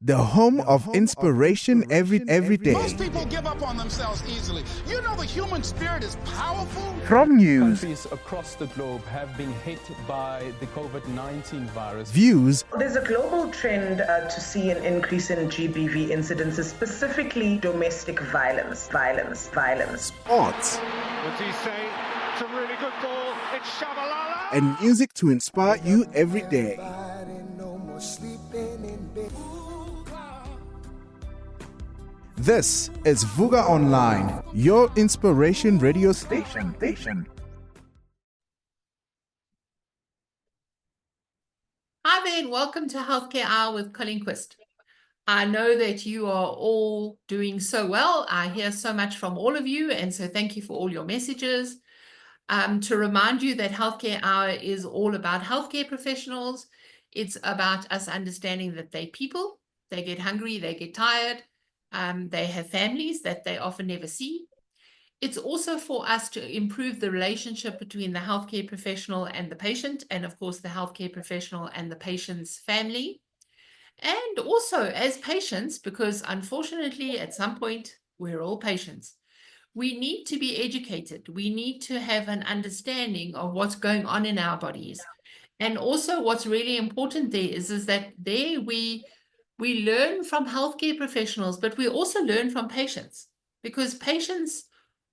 the home of inspiration every day. Most people give up on themselves easily. You know the human spirit is powerful. From news, Countries across the globe have been hit by the COVID-19 virus. views, There's a global trend to see an increase in GBV incidences, specifically domestic violence. sports, What's he say? It's a really good ball. It's Shabalala. and music to inspire you every day. This is Vuga Online, your inspiration radio station. Hi there, and welcome to Healthcare Hour with Colleen Qvist. I know that you are all doing so well. I hear so much from all of you, and so thank you for all your messages. To remind you that Healthcare Hour is all about healthcare professionals. It's about us understanding that they're people, they get hungry, they get tired, they have families that they often never see. It's also for us to improve the relationship between the healthcare professional and the patient, and of course the healthcare professional and the patient's family. And also as patients, because unfortunately at some point we're all patients, we need to be educated. We need to have an understanding of what's going on in our bodies. And also what's really important there is that there we learn from healthcare professionals, but we also learn from patients, because patients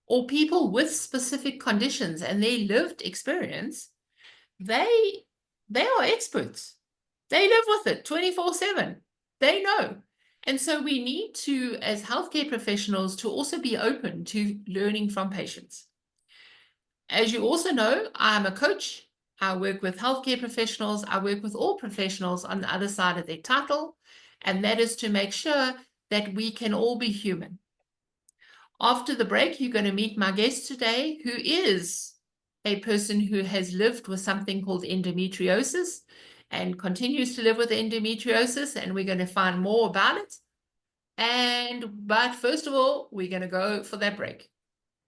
or people with specific conditions and their lived experience, they are experts. They live with it 24/7. They know. And so we need to, as healthcare professionals, to also be open to learning from patients. As you also know, I'm a coach. I work with healthcare professionals. I work with all professionals on the other side of their title, and that is to make sure that we can all be human. After the break, you're going to meet my guest today, who is a person who has lived with something called endometriosis and continues to live with endometriosis, and we're going to find more about it. But first of all, we're going to go for that break.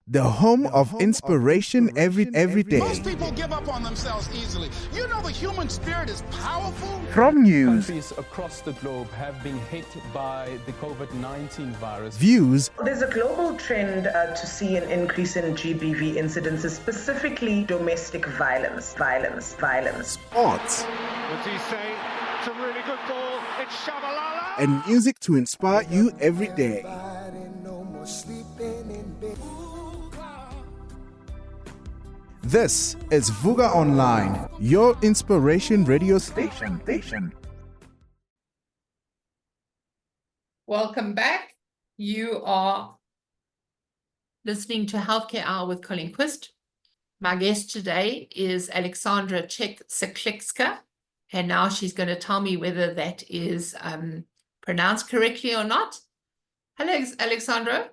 The home of inspiration every day. Most people give up on themselves easily. You know the human spirit is powerful. From news, Countries across the globe have been hit by the COVID-19 virus. views, There's a global trend to see an increase in GBV incidences, specifically domestic violence. sports, What's he say? It's a really good ball. It's Shabalala. and music to inspire you every day. This is Vuga Online, your inspiration radio station. Welcome back. You are listening to Healthcare Hour with Colleen Qvist. My guest today is Aleksandra Czech-Seklecka, and now she's going to tell me whether that is pronounced correctly or not. Hello, Aleksandra.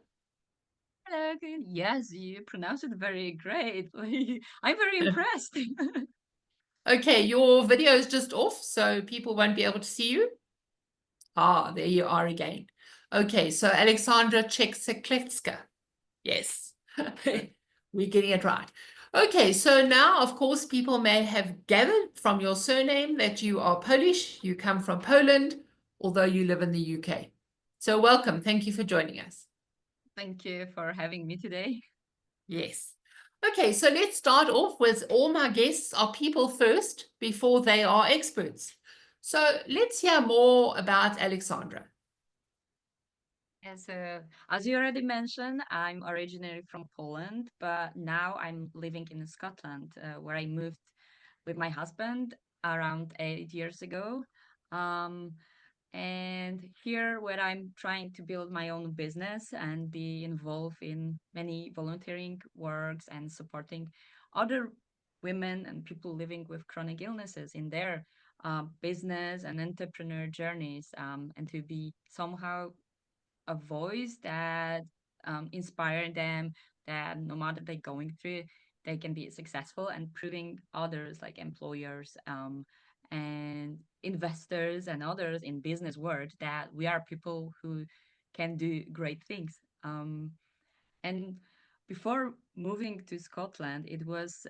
Hello, yes, you pronounced it very great. I'm very impressed. Okay, your video is just off, so people won't be able to see you. Ah, there you are again. Okay, so Aleksandra Czech-Seklecka. Yes, we're getting it right. Okay, so now, of course, people may have gathered from your surname that you are Polish, you come from Poland, although you live in the UK. So welcome, thank you for joining us. Thank you for having me today. Yes. Okay, so let's start off with all my guests are people first before they are experts. So let's hear more about Aleksandra. As you already mentioned, I'm originally from Poland, but now I'm living in Scotland, where I moved with my husband around 8 years ago. And here, where I'm trying to build my own business and be involved in many volunteering works and supporting other women and people living with chronic illnesses in their business and entrepreneur journeys, and to be somehow a voice that inspire them, that no matter they're going through, they can be successful, and proving others like employers and investors and others in business world that we are people who can do great things. And before moving to Scotland, it was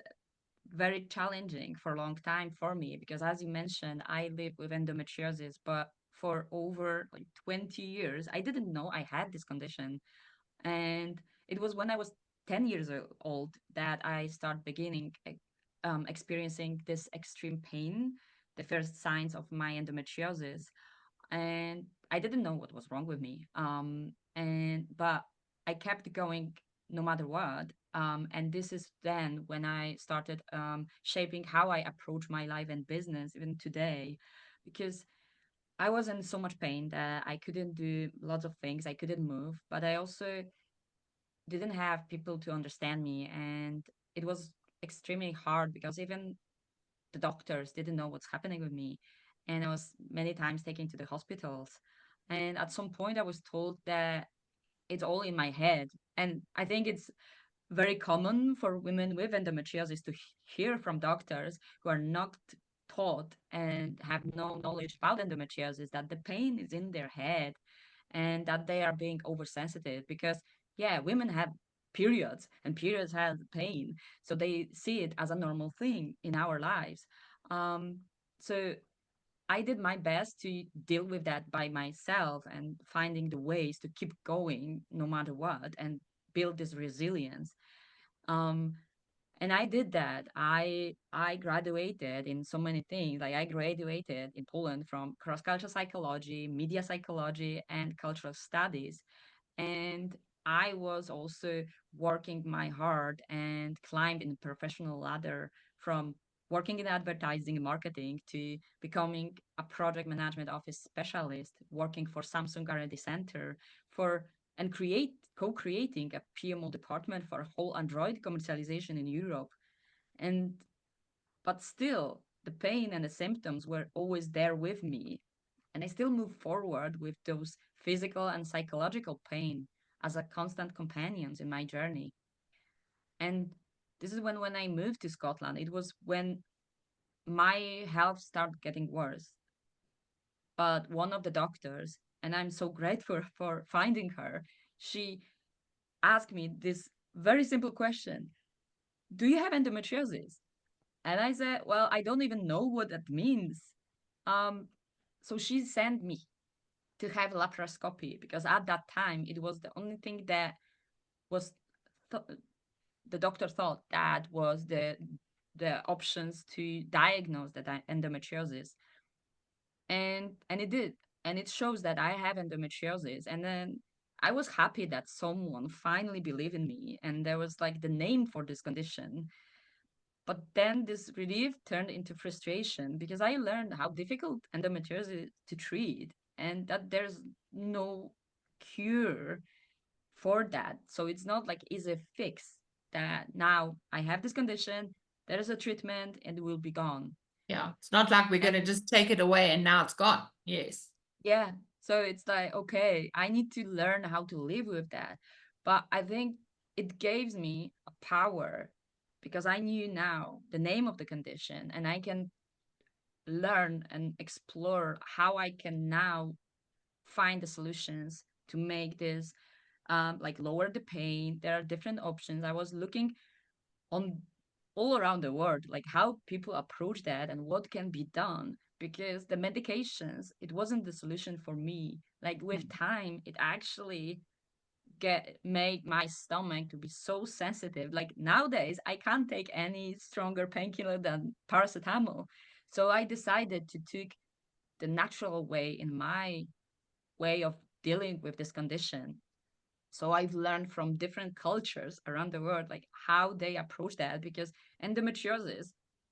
very challenging for a long time for me because, as you mentioned, I live with endometriosis, but for over like 20 years. I didn't know I had this condition. And it was when I was 10 years old that I started beginning experiencing this extreme pain, the first signs of my endometriosis. And I didn't know what was wrong with me. But I kept going no matter what. And this is then when I started shaping how I approach my life and business, even today, because I was in so much pain that I couldn't do lots of things. I couldn't move, but I also didn't have people to understand me. And it was extremely hard because even the doctors didn't know what's happening with me. And I was many times taken to the hospitals. And at some point, I was told that it's all in my head. And I think it's very common for women with endometriosis to hear from doctors who are not taught and have no knowledge about endometriosis that the pain is in their head and that they are being oversensitive because, yeah, women have periods and periods have pain. So they see it as a normal thing in our lives. Um, so I did my best to deal with that by myself and finding the ways to keep going no matter what and build this resilience. Um, and I did that. I graduated in so many things. Like I graduated in Poland from cross-cultural psychology, media psychology, and cultural studies. And I was also working my heart and climbed in professional ladder from working in advertising and marketing to becoming a project management office specialist, working for Samsung R&D Center for and co-creating a PMO department for whole Android commercialization in Europe. And but still the pain and the symptoms were always there with me. And I still move forward with those physical and psychological pain as a constant companions in my journey. And this is when I moved to Scotland. It was when my health started getting worse. But one of the doctors, and I'm so grateful for finding her, she asked me this very simple question: do you have endometriosis? And I said, well, I don't even know what that means. Um, so she sent me to have laparoscopy because at that time it was the only thing that was the doctor thought that was the options to diagnose the endometriosis. And it did, and it shows that I have endometriosis. And then I was happy that someone finally believed in me and there was like the name for this condition. But then this relief turned into frustration because I learned how difficult endometriosis is to treat and that there's no cure for that. So it's not like easy fix that now I have this condition, there is a treatment and it will be gone. Yeah, it's not like we're going to just take it away and now it's gone. Yes. Yeah. So it's like, okay, I need to learn how to live with that. But I think it gives me a power because I knew now the name of the condition and I can learn and explore how I can now find the solutions to make this like lower the pain. There are different options. I was looking on all around the world, like how people approach that and what can be done because the medications, it wasn't the solution for me. Like with time, it actually made my stomach to be so sensitive. Like nowadays, I can't take any stronger painkiller than paracetamol. So I decided to take the natural way in my way of dealing with this condition. So I've learned from different cultures around the world, like how they approach that, because endometriosis,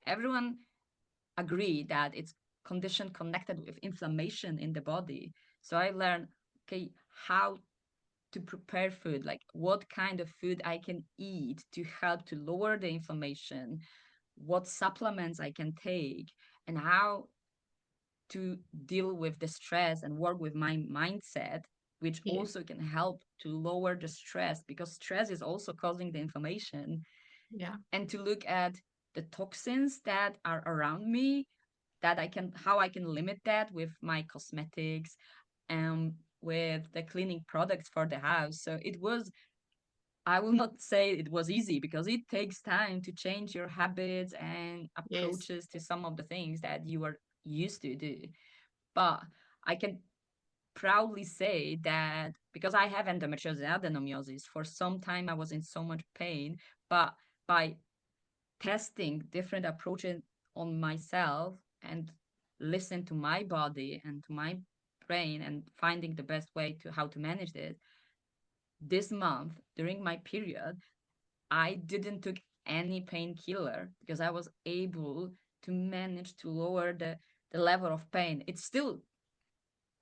everyone agree that it's condition connected with inflammation in the body. So I learned, okay, how to prepare food, like what kind of food I can eat to help to lower the inflammation, what supplements I can take, and how to deal with the stress and work with my mindset, which Yes. also can help to lower the stress because stress is also causing the inflammation. Yeah. And to look at the toxins that are around me, that how I can limit that with my cosmetics and with the cleaning products for the house. So it was, I will not say it was easy because it takes time to change your habits and Yes. approaches to some of the things that you are used to do. But I can proudly say that because I have endometriosis and adenomyosis, for some time I was in so much pain, but by testing different approaches on myself and listen to my body and to my brain and finding the best way to how to manage this month during my period, I didn't took any painkiller because I was able to manage to lower the level of pain. It's still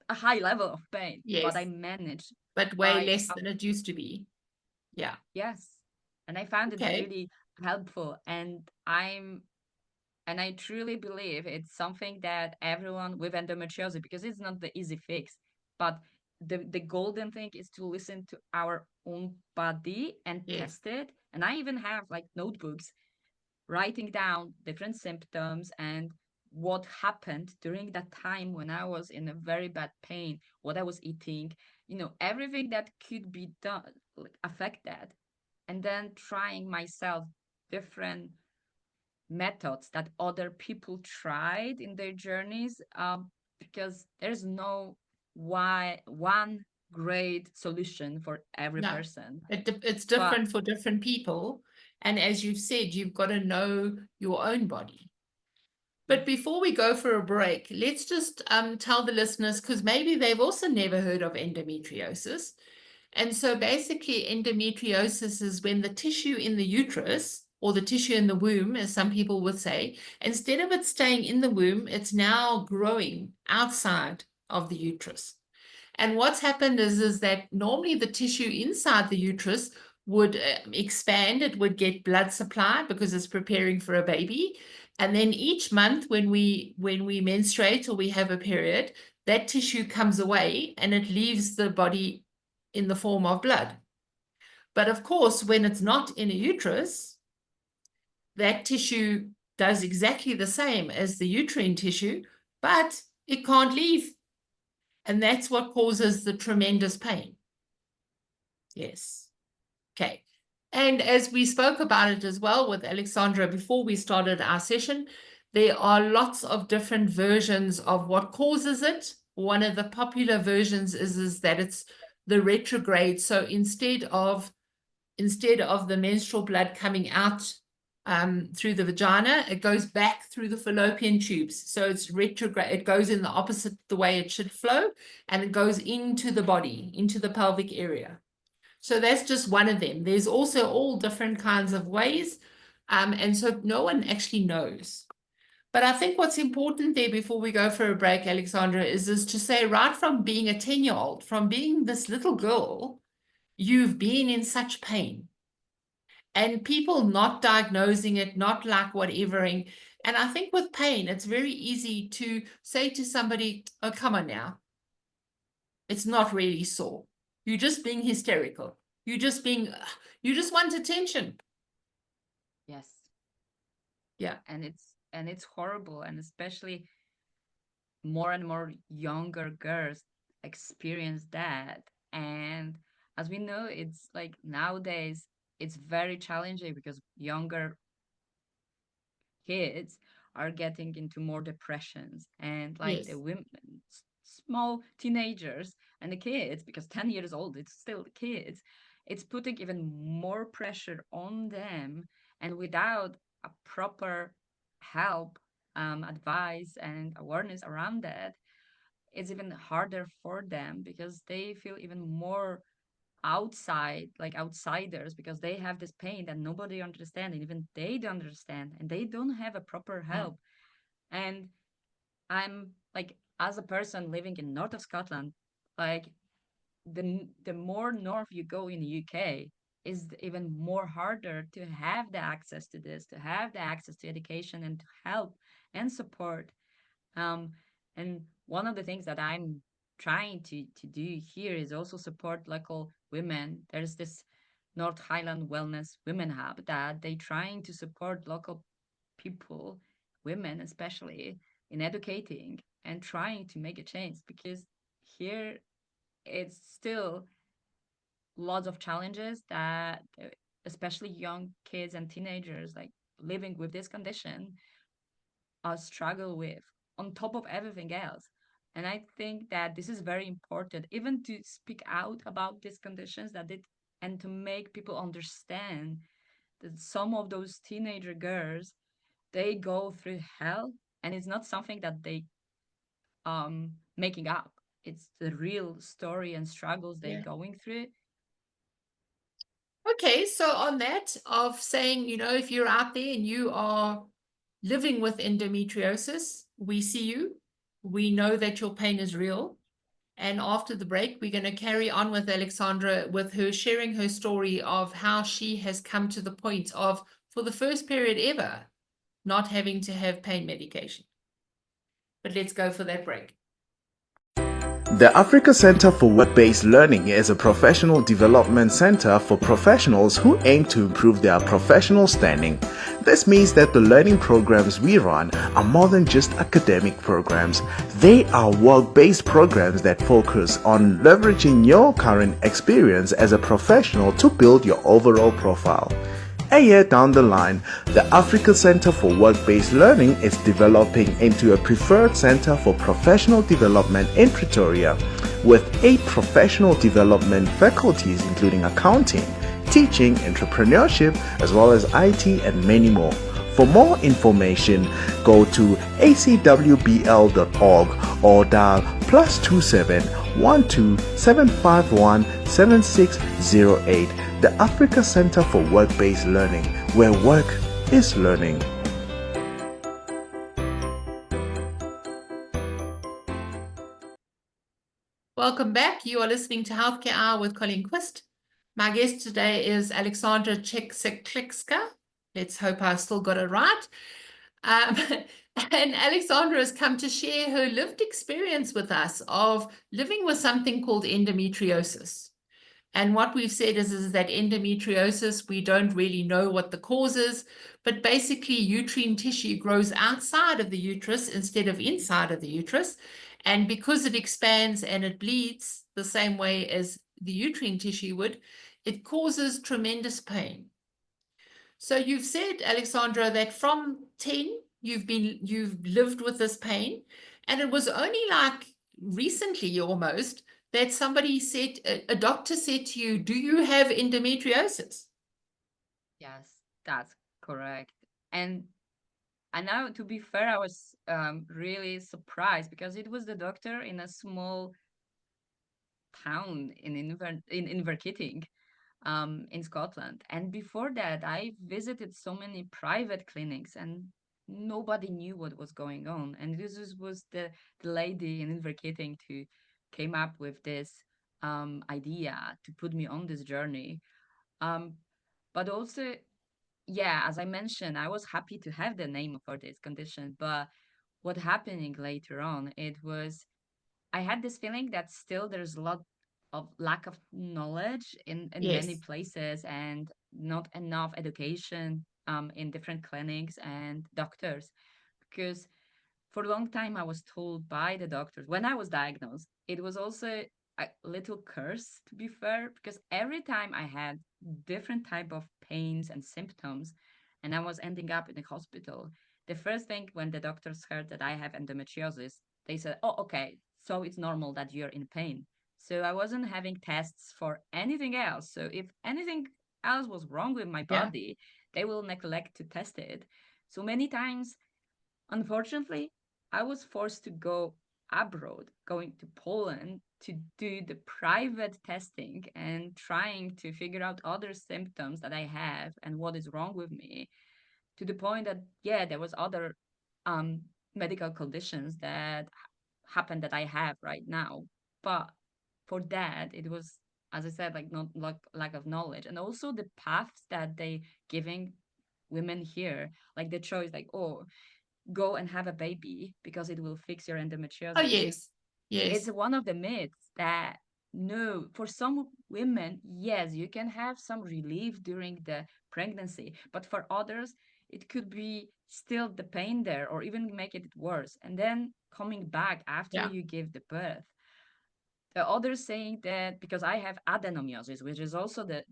a high level of pain, but I Yes, managed but way by less than it used to be. Yeah. yes. And I found it Okay. really helpful. And I truly believe it's something that everyone with endometriosis, because it's not the easy fix, but the golden thing is to listen to our own body and Yes. test it. And I even have like notebooks writing down different symptoms and what happened during that time when I was in a very bad pain, what I was eating, everything that could be done, like, affect that. And then trying myself different methods that other people tried in their journeys, because there's no one great solution for every No, person. it's But different for different people. And as you've said, you've got to know your own body. But before we go for a break, let's just tell the listeners, because maybe they've also never heard of endometriosis. And so basically, endometriosis is when the tissue in the uterus or the tissue in the womb, as some people would say, instead of it staying in the womb, it's now growing outside of the uterus. And what's happened is that normally the tissue inside the uterus would expand, it would get blood supply because it's preparing for a baby. And then each month when we menstruate or we have a period, that tissue comes away and it leaves the body in the form of blood. But of course, when it's not in a uterus, that tissue does exactly the same as the uterine tissue, but it can't leave. And that's what causes the tremendous pain. Yes. Okay. And as we spoke about it as well with Aleksandra before we started our session, there are lots of different versions of what causes it. One of the popular versions is that it's the retrograde. So instead of the menstrual blood coming out through the vagina, it goes back through the fallopian tubes. So it's retrograde. It goes in the opposite the way it should flow, and it goes into the body, into the pelvic area. So that's just one of them. There's also all different kinds of ways. And so no one actually knows. But I think what's important there before we go for a break, Aleksandra, is to say right from being a 10-year-old, from being this little girl, you've been in such pain. And people not diagnosing it, not like whatevering. And I think with pain, it's very easy to say to somebody, oh, come on now. It's not really sore. You're just being hysterical. You just want attention. yes, Yeah. and it's horrible, and especially more and more younger girls experience that. And as we know, it's like nowadays it's very challenging because younger kids are getting into more depressions, and like the Yes. women, small teenagers and the kids, because 10 years old, it's still the kids, it's putting even more pressure on them. And without a proper help, advice and awareness around that, it's even harder for them because they feel even more like outsiders, because they have this pain that nobody understands, and even they don't understand, and they don't have a proper Mm. help. And I'm like, as a person living in north of Scotland, like the more north you go in the UK, is even more harder to have the access to this, to have the access to education and to help and support. um, and one of the things that I'm trying to do here is also support local women. There's this North Highland Wellness Women Hub that they trying to support local people, women especially, in educating and trying to make a change, because here it's still lots of challenges that especially young kids and teenagers like living with this condition struggle with on top of everything else. And I think that this is very important, even to speak out about these conditions and to make people understand that some of those teenager girls, they go through hell, and it's not something that they making up. It's the real story and struggles they're going through. Okay, so on that of saying, if you're out there and you are living with endometriosis, we see you. We know that your pain is real. And after the break, we're going to carry on with Aleksandra, with her sharing her story of how she has come to the point of, for the first period ever, not having to have pain medication. But let's go for that break. The Africa Center for Work-Based Learning is a professional development center for professionals who aim to improve their professional standing. This means that the learning programs we run are more than just academic programs. They are work-based programs that focus on leveraging your current experience as a professional to build your overall profile. A year down the line, the Africa Center for Work-Based Learning is developing into a preferred center for professional development in Pretoria, with 8 professional development faculties including accounting, teaching, entrepreneurship, as well as IT and many more. For more information, go to acwbl.org or dial +27 12 751 7608. The Africa Center for Work-Based Learning, where work is learning. Welcome back. You are listening to Healthcare Hour with Colleen Qvist. My guest today is Aleksandra Czech-Seklecka. Let's hope I still got it right. And Aleksandra has come to share her lived experience with us of living with something called endometriosis. And what we've said is that endometriosis, we don't really know what the cause is, but basically uterine tissue grows outside of the uterus instead of inside of the uterus. And because it expands and it bleeds the same way as the uterine tissue would, it causes tremendous pain. So you've said, Aleksandra, that from 10, you've lived with this pain, and it was only like recently almost that somebody said, a doctor said to you, do you have endometriosis? Yes, that's correct. And now, to be fair, I was really surprised because it was the doctor in a small town in Inverkeithing, in Scotland. And before that, I visited so many private clinics and nobody knew what was going on. And this was the lady in Inverkeithing who came up with this idea to put me on this journey. But also, yeah, as I mentioned, I was happy to have the name for this condition. But what happening later on, I had this feeling that still there's a lot of lack of knowledge in many Yes. places and not enough education in different clinics and doctors. Because for a long time I was told by the doctors when I was diagnosed, it was also a little curse, to be fair, because every time I had different type of pains and symptoms and I was ending up in the hospital, the first thing when the doctors heard that I have endometriosis, they said, oh, okay, so it's normal that you're in pain. So I wasn't having tests for anything else. So if anything else was wrong with my Yeah. body, they will neglect to test it. So many times, unfortunately, I was forced to go abroad, going to Poland to do the private testing and trying to figure out other symptoms that I have and what is wrong with me, to the point that, yeah, there was other medical conditions that happened that I have right now. But for that, it was, as I said, like not lack of knowledge, and also the paths that they giving women here, like the choice, like, oh, go and have a baby because it will fix your endometriosis. Oh, yes. Yes. It's one of the myths that no, for some women, yes, you can have some relief during the pregnancy, but for others, it could be still the pain there or even make it worse. And then coming back after you give the birth. The others saying that because I have adenomyosis, which is also the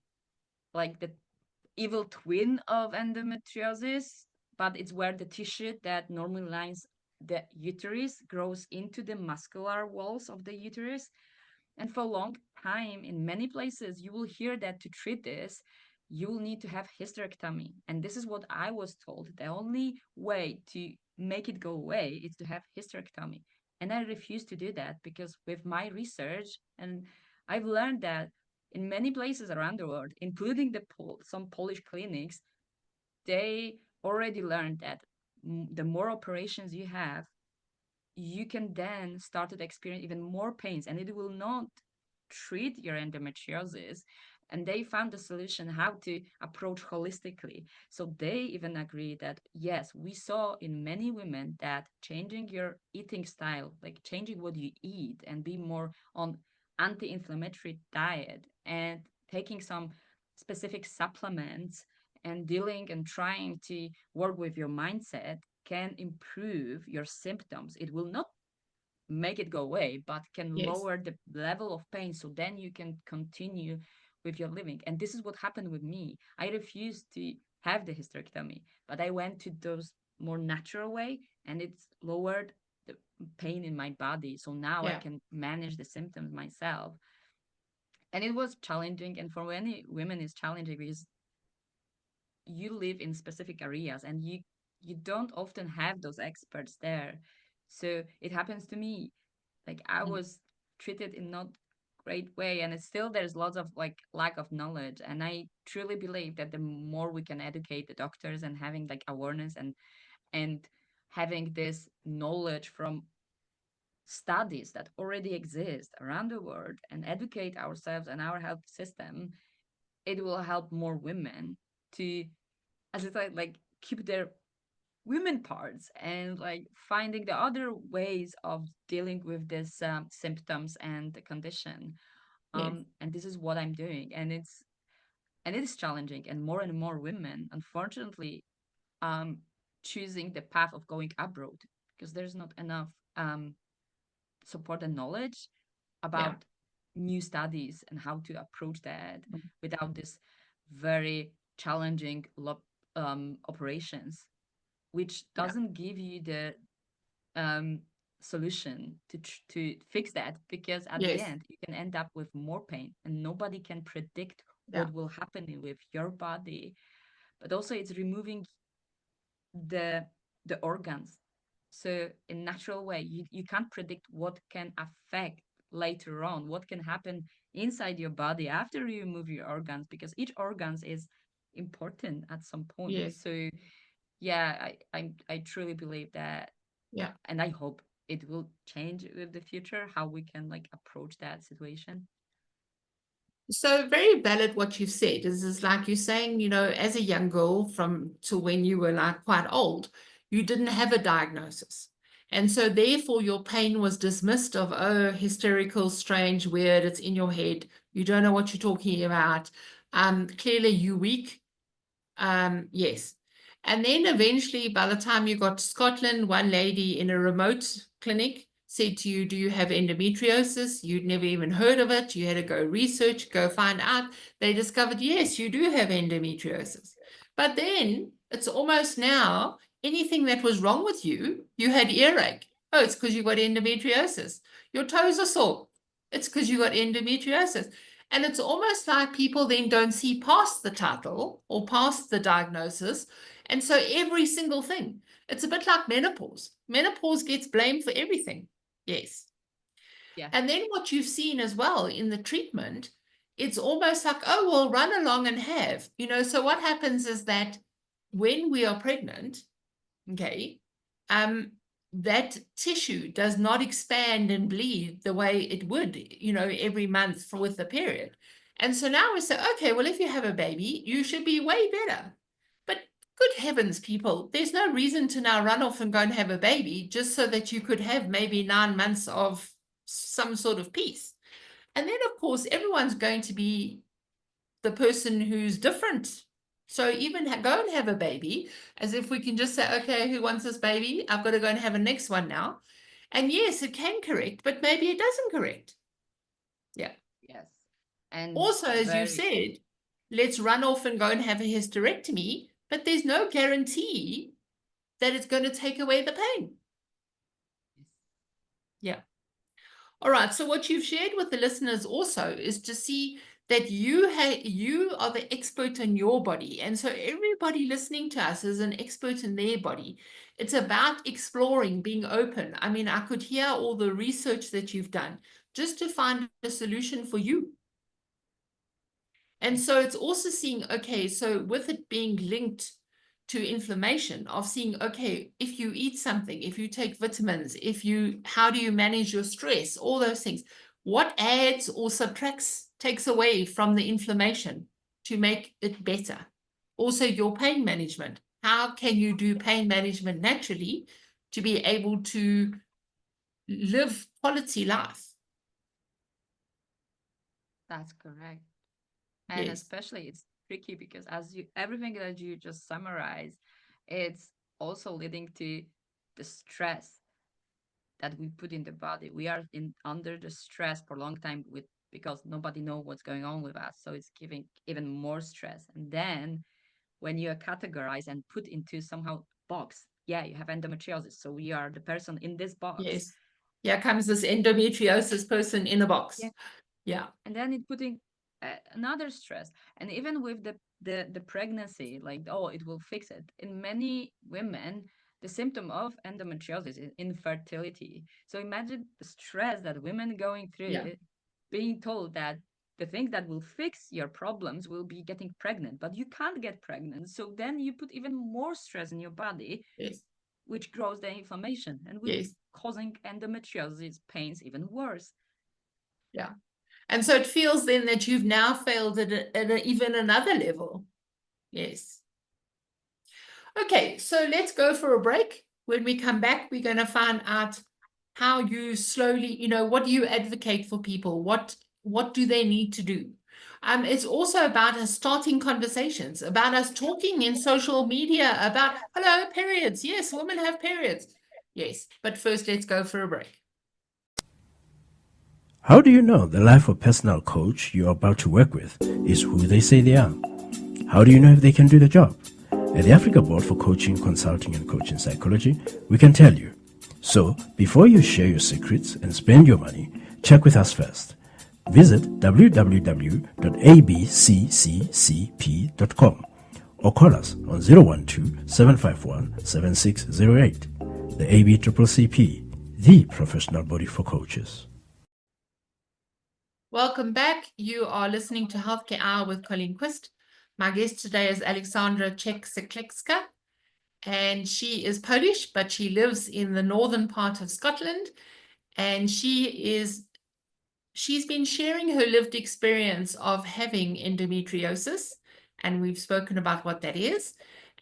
evil twin of endometriosis, but it's where the tissue that normally lies the uterus grows into the muscular walls of the uterus. And for a long time, in many places, you will hear that to treat this, you will need to have hysterectomy. And this is what I was told. The only way to make it go away is to have hysterectomy. And I refuse to do that because with my research, and I've learned that in many places around the world, including some Polish clinics, they already learned that the more operations you have, you can then start to experience even more pains, and it will not treat your endometriosis. And they found a solution how to approach holistically. So they even agree that yes, we saw in many women that changing your eating style, like changing what you eat and be more on anti-inflammatory diet and taking some specific supplements and dealing and trying to work with your mindset can improve your symptoms. It will not make it go away, but can Yes. lower the level of pain. So then you can continue with your living. And this is what happened with me. I refused to have the hysterectomy, but I went to those more natural way, and it's lowered the pain in my body. So now I Yeah. can manage the symptoms myself. And it was challenging. And for many women, it's challenging because you live in specific areas and you don't often have those experts there. So it happens to me, like I Mm. was treated in not great way, and it's still there's lots of like lack of knowledge. And I truly believe that the more we can educate the doctors and having like awareness and having this knowledge from studies that already exist around the world and educate ourselves and our health system, it will help more women to, as I said, like keep their women parts and like finding the other ways of dealing with this symptoms and the condition. Yes. And this is what I'm doing, and it is challenging, and more women, unfortunately, um, choosing the path of going abroad because there's not enough support and knowledge Yeah. about new studies and how to approach that Mm. without this very challenging operations, which Yeah. doesn't give you the um, solution to fix that, because at the Yes. end you can end up with more pain, and nobody can predict Yeah. what will happen with your body. But also it's removing the organs. So in natural way, you can't predict what can affect later on, what can happen inside your body after you remove your organs, because each organs is important at some point. Yes. So yeah, I truly believe that, Yeah. and I hope it will change with the future how we can like approach that situation. So very valid what you've said is like you're saying, as a young girl from to when you were like quite old, you didn't have a diagnosis. And so therefore your pain was dismissed of, oh, hysterical, strange, weird, it's in your head. You don't know what you're talking about. Clearly you weak. Yes. And then eventually, by the time you got to Scotland, one lady in a remote clinic said to you, do you have endometriosis? You'd never even heard of it. You had to go research, go find out. They discovered, yes, you do have endometriosis. But then it's almost now anything that was wrong with you, you had earache. Oh, it's because you got endometriosis. Your toes are sore. It's because you got endometriosis. And it's almost like people then don't see past the title or past the diagnosis. And so every single thing, it's a bit like menopause. Menopause gets blamed for everything. Yes. Yeah. And then what you've seen as well in the treatment, it's almost like, oh, well, run along and have. So what happens is that when we are pregnant, okay, that tissue does not expand and bleed the way it would, every month with the period. And so now we say, okay, well, if you have a baby, you should be way better. But good heavens, people, there's no reason to now run off and go and have a baby just so that you could have maybe 9 months of some sort of peace. And then, of course, everyone's going to be the person who's different. So even go and have a baby, as if we can just say, okay, who wants this baby? I've got to go and have a next one now. And yes, it can correct, but maybe it doesn't correct. Yeah. Yes. And Also, as you said, let's run off and go and have a hysterectomy, but there's no guarantee that it's going to take away the pain. Yeah. All right. So what you've shared with the listeners also is to see that you are the expert in your body. And so everybody listening to us is an expert in their body. It's about exploring, being open. I mean, I could hear all the research that you've done just to find a solution for you. And so it's also seeing, okay, so with it being linked to inflammation, of seeing, okay, if you eat something, if you take vitamins, how do you manage your stress, all those things, what adds or subtracts, takes away from the inflammation to make it better? Also, your pain management. How can you do pain management naturally to be able to live quality life? That's correct. And Yes, especially it's tricky because everything that you just summarized, it's also leading to the stress that we put in the body. We are under the stress for a long time because nobody knows what's going on with us. So it's giving even more stress. And then when you are categorized and put into somehow box, yeah, you have endometriosis. So we are the person in this box. yes. Here comes this endometriosis person in a box. Yeah. Yeah. And then it putting another stress. And even with the pregnancy, like, oh, it will fix it. In many women, the symptom of endometriosis is infertility. So imagine the stress that women going through, Yeah. being told that the thing that will fix your problems will be getting pregnant, but you can't get pregnant. So then you put even more stress in your body, Yes. which grows the inflammation and will Yes. causing endometriosis pains even worse. Yeah. And so it feels then that you've now failed at even another level. Yes. Okay, so let's go for a break. When we come back, we're going to find out how you slowly, what do you advocate for people? What do they need to do? It's also about us starting conversations, about us talking in social media about, hello, periods. Yes, women have periods. Yes, but first let's go for a break. How do you know the life or personal coach you're about to work with is who they say they are? How do you know if they can do the job? At the Africa Board for Coaching, Consulting and Coaching Psychology, we can tell you. So, before you share your secrets and spend your money, check with us first. Visit www.abccccp.com or call us on 012-751-7608. The ABCCP, the professional body for coaches. Welcome back. You are listening to Healthcare Hour with Colleen Qvist. My guest today is Aleksandra Czech-Seklecka, and she is Polish, but she lives in the northern part of Scotland, and she's been sharing her lived experience of having endometriosis, and we've spoken about what that is,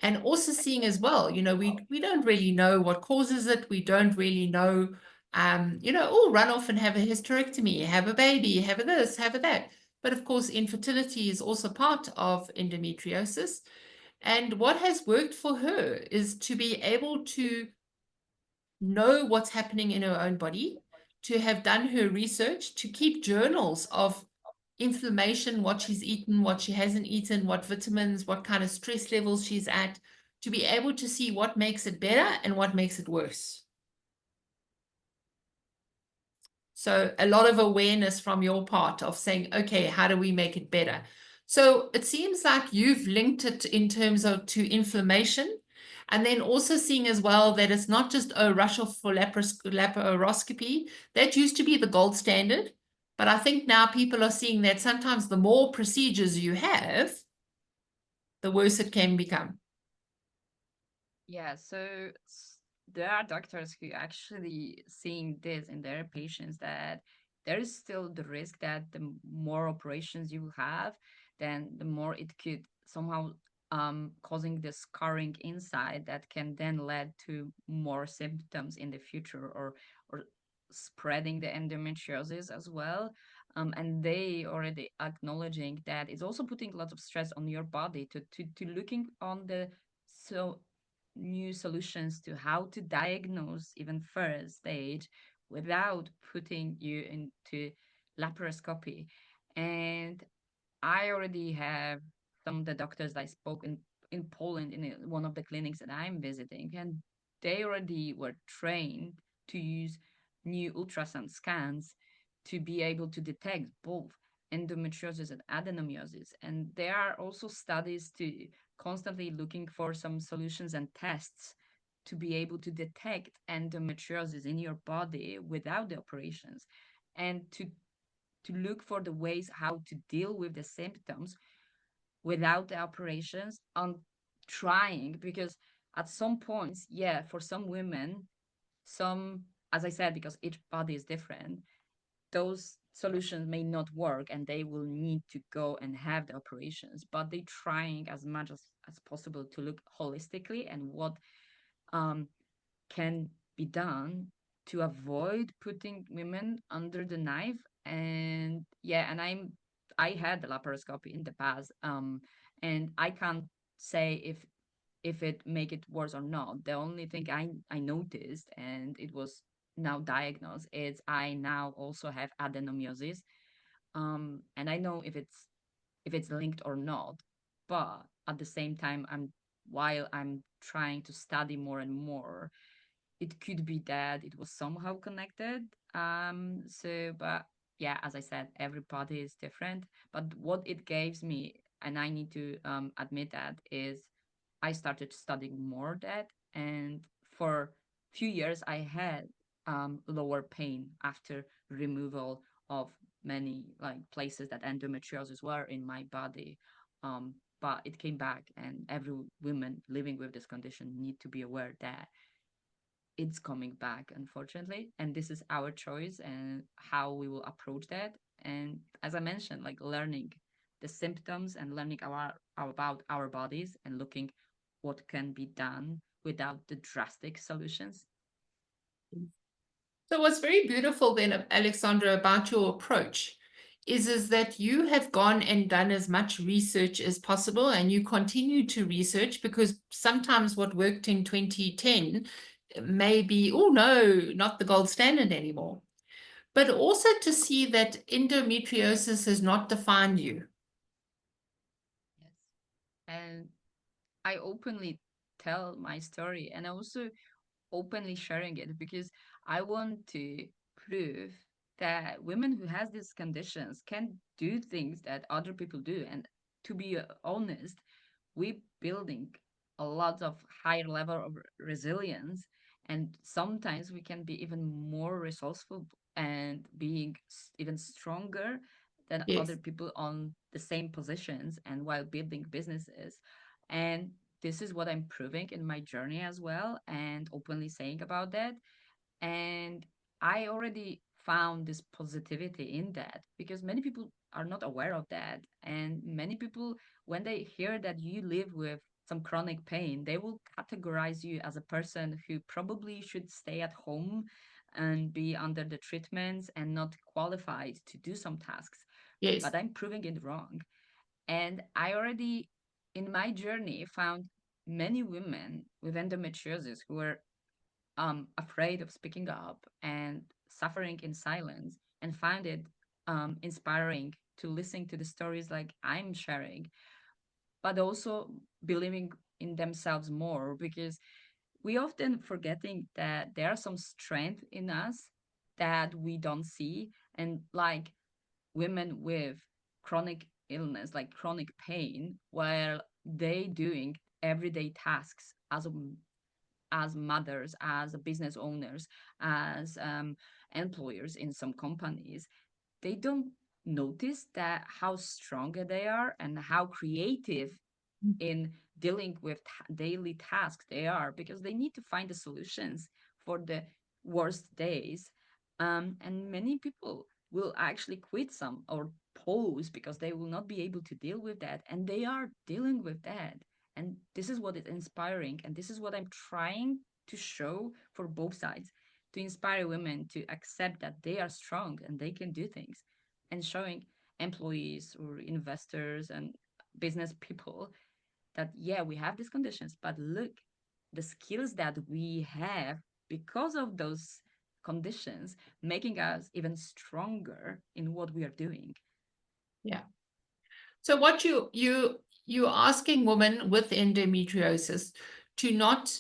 and also seeing as well, we don't really know what causes it. We don't really know, run off and have a hysterectomy, have a baby, have a this, have a that. But of course, infertility is also part of endometriosis. And what has worked for her is to be able to know what's happening in her own body, to have done her research, to keep journals of inflammation, what she's eaten, what she hasn't eaten, what vitamins, what kind of stress levels she's at, to be able to see what makes it better and what makes it worse. So a lot of awareness from your part of saying, okay, how do we make it better? So it seems like you've linked it in terms of to inflammation, and then also seeing as well that it's not just a rush off for laparoscopy. That used to be the gold standard. But I think now people are seeing that sometimes the more procedures you have, the worse it can become. Yeah, so there are doctors who actually seeing this in their patients that there is still the risk that the more operations you have, then the more it could somehow causing the scarring inside that can then lead to more symptoms in the future or spreading the endometriosis as well. And they already acknowledging that it's also putting lots of stress on your body to looking on the new solutions to how to diagnose even first stage without putting you into laparoscopy. And I already have some of the doctors I spoke in Poland in one of the clinics that I'm visiting, and they already were trained to use new ultrasound scans to be able to detect both endometriosis and adenomyosis. And there are also studies to constantly looking for some solutions and tests to be able to detect endometriosis in your body without the operations, and to look for the ways how to deal with the symptoms without the operations on trying, because at some points, yeah, for some women, some, as I said, because each body is different, those solutions may not work and they will need to go and have the operations, but they trying as much as possible to look holistically and what can be done to avoid putting women under the knife. And yeah, and I had the laparoscopy in the past, and I can't say if it make it worse or not. The only thing I noticed, and it was now diagnosed, is I now also have adenomyosis, and I know if it's linked or not, but at the same time, while I'm trying to study more and more, it could be that it was somehow connected. So, but yeah, as I said, everybody is different. But what it gives me, and I need to admit that, is I started studying more that, and for few years I had lower pain after removal of many like places that endometriosis were in my body. But it came back, and every woman living with this condition need to be aware that it's coming back, unfortunately, and this is our choice and how we will approach that. And as I mentioned, like learning the symptoms and learning about our bodies and looking what can be done without the drastic solutions. So what's very beautiful then, Aleksandra, about your approach is that you have gone and done as much research as possible, and you continue to research, because sometimes what worked in 2010 may be, oh no, not the gold standard anymore. But also to see that endometriosis has not defined you. Yes. And I openly tell my story, and also openly sharing it, because I want to prove that women who has these conditions can do things that other people do. And to be honest, we building a lot of higher level of resilience, and sometimes we can be even more resourceful and being even stronger than Yes. other people on the same positions and while building businesses. And this is what I'm proving in my journey as well, and openly saying about that. And I already found this positivity in that, because many people are not aware of that. And many people, when they hear that you live with some chronic pain, they will categorize you as a person who probably should stay at home and be under the treatments and not qualified to do some tasks. Yes. But I'm proving it wrong. And I already, in my journey, found many women with endometriosis who were afraid of speaking up and suffering in silence, and find it inspiring to listen to the stories like I'm sharing, but also believing in themselves more, because we often forgetting that there are some strength in us that we don't see. And like women with chronic illness, like chronic pain, while they doing everyday tasks as mothers, as business owners, as employers in some companies, they don't notice that how strong they are and how creative in dealing with daily tasks they are, because they need to find the solutions for the worst days. And many people will actually quit some or pause because they will not be able to deal with that, and they are dealing with that. And this is what is inspiring, and this is what I'm trying to show for both sides, to inspire women to accept that they are strong and they can do things, and showing employees or investors and business people that, yeah, we have these conditions, but look, the skills that we have because of those conditions, making us even stronger in what we are doing. Yeah. So what you're asking women with endometriosis to not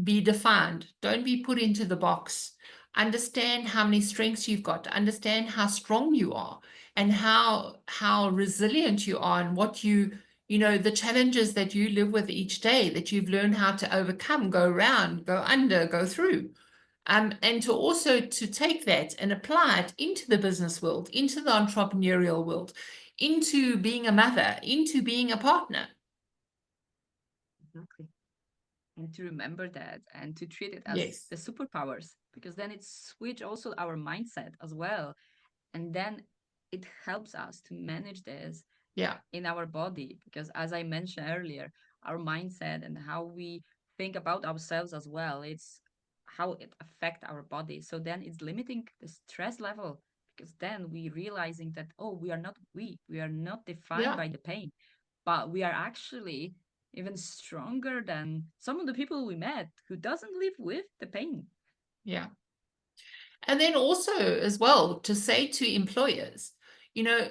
be defined, don't be put into the box. understand how many strengths you've got, understand how strong you are, and how resilient you are, and what the challenges that you live with each day, that you've learned how to overcome, go around, go under, go through. And to also to take that and apply it into the business world, into the entrepreneurial world, into being a mother, into being a partner. Exactly. And to remember that and to treat it as Yes. the superpowers, because then it switch also our mindset as well. And then it helps us to manage this Yeah. in our body, because as I mentioned earlier, our mindset and how we think about ourselves as well, it's how it affect our body. So then it's limiting the stress level, because then we realizing that, oh, we are not weak, we are not defined Yeah. by the pain, but we are actually even stronger than some of the people we met who doesn't live with the pain. Yeah. And then also as well to say to employers,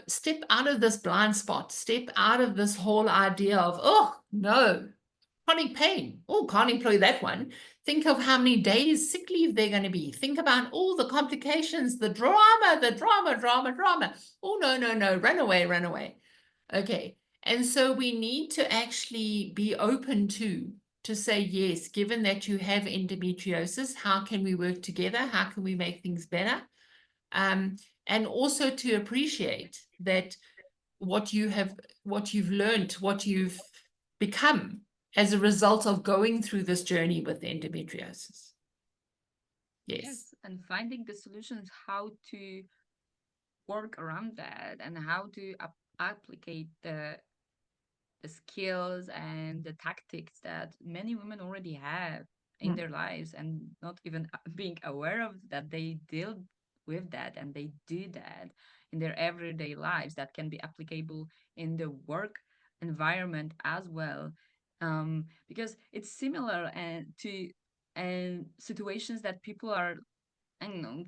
step out of this blind spot, step out of this whole idea of, oh, no, chronic pain. Oh, can't employ that one. Think of how many days sick leave they're going to be. Think about all the complications, the drama. Oh, no, run away. Okay. And so we need to actually be open to say, yes, given that you have endometriosis, how can we work together? How can we make things better? And also to appreciate that what you've learned, what you've become as a result of going through this journey with endometriosis. Yes. And finding the solutions, how to work around that and how to applicate the skills and the tactics that many women already have in their lives, and not even being aware of that they deal with that and they do that in their everyday lives, that can be applicable in the work environment as well, because it's similar to situations that people are, I don't know,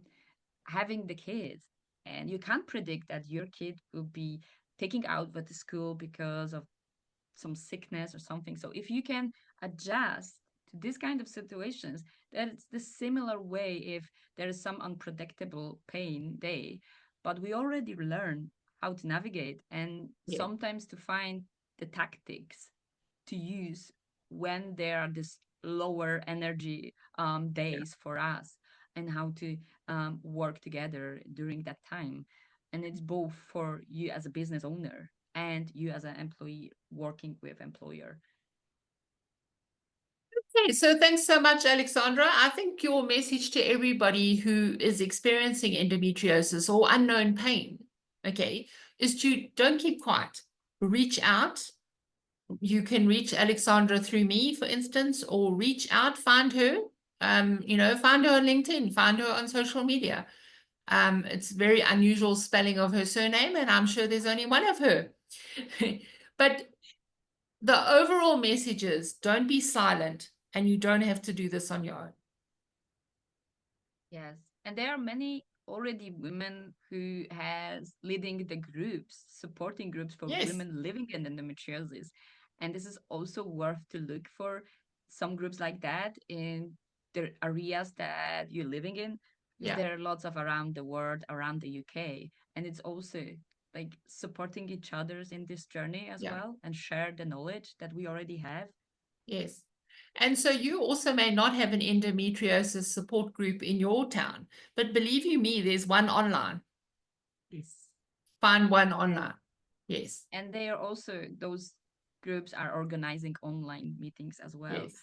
having the kids, and you can't predict that your kid will be taking out with the school because of some sickness or something. So if you can adjust to this kind of situations, that's the similar way if there is some unpredictable pain day, but we already learn how to navigate and sometimes to find the tactics to use when there are this lower energy days for us, and how to work together during that time. And it's both for you as a business owner and you as an employee working with employer. Okay, so thanks so much, Aleksandra. I think your message to everybody who is experiencing endometriosis or unknown pain, okay, is to don't keep quiet. Reach out. You can reach Aleksandra through me, for instance, or reach out, find her, find her on LinkedIn, find her on social media. It's very unusual spelling of her surname, and I'm sure there's only one of her. But the overall message is don't be silent, and you don't have to do this on your own. Yes, and there are many already women who has leading the groups, supporting groups for women living in endometriosis. And this is also worth to look for some groups like that in the areas that you're living in, because there are lots of around the world, around the UK. And it's also like supporting each other's in this journey as well, and share the knowledge that we already have. Yes. And so you also may not have an endometriosis support group in your town, but believe you me, there's one online. Yes. Find one online. Yes. And they are also, those groups are organizing online meetings as well. Yes.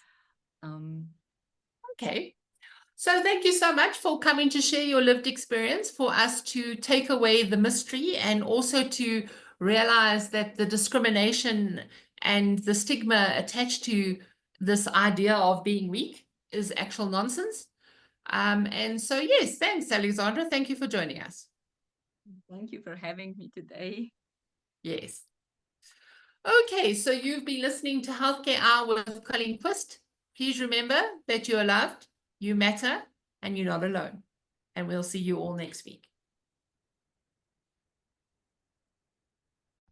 Okay. So thank you so much for coming to share your lived experience, for us to take away the mystery, and also to realize that the discrimination and the stigma attached to this idea of being weak is actual nonsense. And so, yes, thanks, Aleksandra. Thank you for joining us. Thank you for having me today. Yes. Okay, so you've been listening to Healthcare Hour with Colleen Qvist. Please remember that you are loved, you matter, and you're not alone. And we'll see you all next week.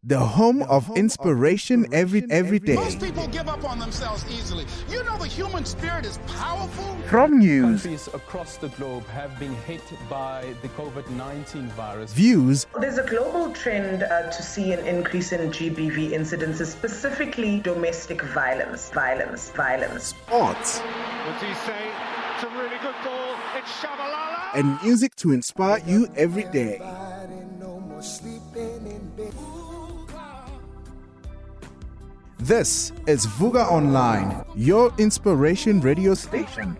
the home of inspiration every day. Most people give up on themselves easily. You know the human spirit is powerful. From news, Countries across the globe have been hit by the COVID-19 virus. views, There's a global trend to see an increase in GBV incidences, specifically domestic violence. sports, What's he say? It's a really good ball. It's Shabalala. and music to inspire you every day. This is Vuga Online, your inspiration radio station.